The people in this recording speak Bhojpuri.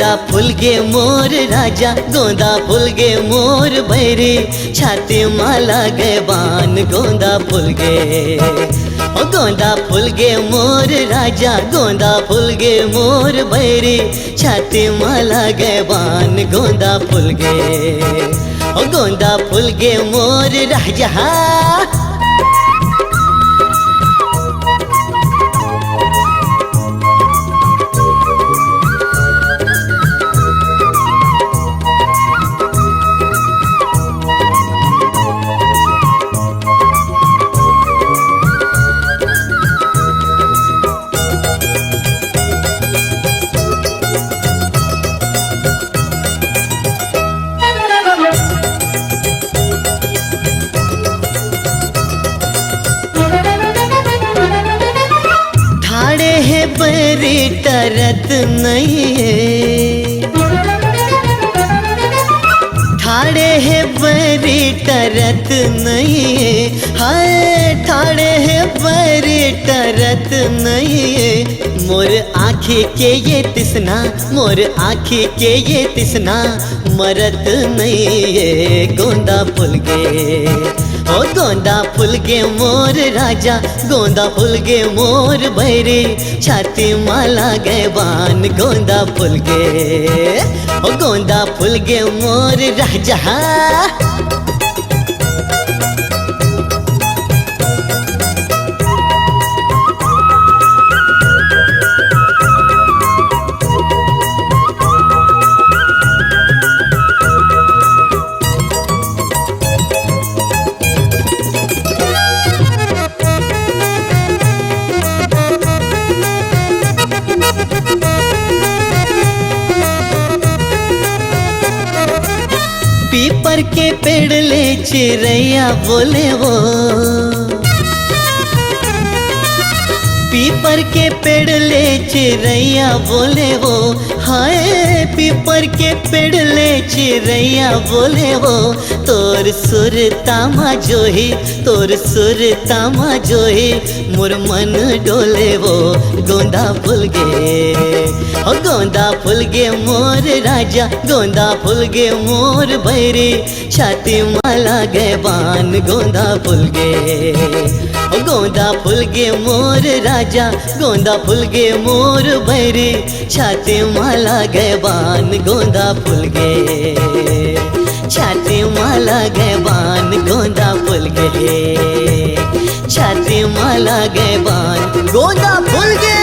गोंदा फूल गे मोर राजा, गोंदा फूल गे मोर बैरी, छाती माला गे बान गोंदा फूल गे। ओ गोंदा फूल गे मोर राजा, गोंदा फूल गे मोर बैरी, छाती माला गे बान गोंदा फूल गे। ओ गोंदा फूल गे मोर राजा। बरी टरत नहीं है, ठाड़े है बरी टरत नहीं है, हाय ठाड़े है बरी टरत नहीं है। मोर आँखी के ये तिसना, मोर आँखी के ये तिसना मरत नहीं है गोंदा फूल गे। ओ गोंदा फूल गे मोर राजा, गोंदा फूल गे मोर बैरी, छाती माला गे बान गोंदा फूल गे। ओ गोंदा फूल गे मोर राजा। पीपर के पेड़ ले चिड़ैया बोले वो, पीपर के पेड़ ले चिड़ैया बोले वो, हाय पीपर के पेड़ ले चिड़ैया बोले वो। तोर सुर तामा जोही, तोर सुर तामा जोही, मोर मन डोले वो गोंदा फूल गे। ओ गोंदा फूल गे मोर राजा, गोंदा फूल गे मोर बैरी, छाती माला गे बान गोंदा फूल गे। ओ गोंदा फूल गे मोर राजा, गोंदा फूल गे मोर बैरी, छाती माला गे बान गोंदा फूल गे। छाती माला गे बान गोंदा फूल गे, छाती माला गे बान गोंदा फूल गे।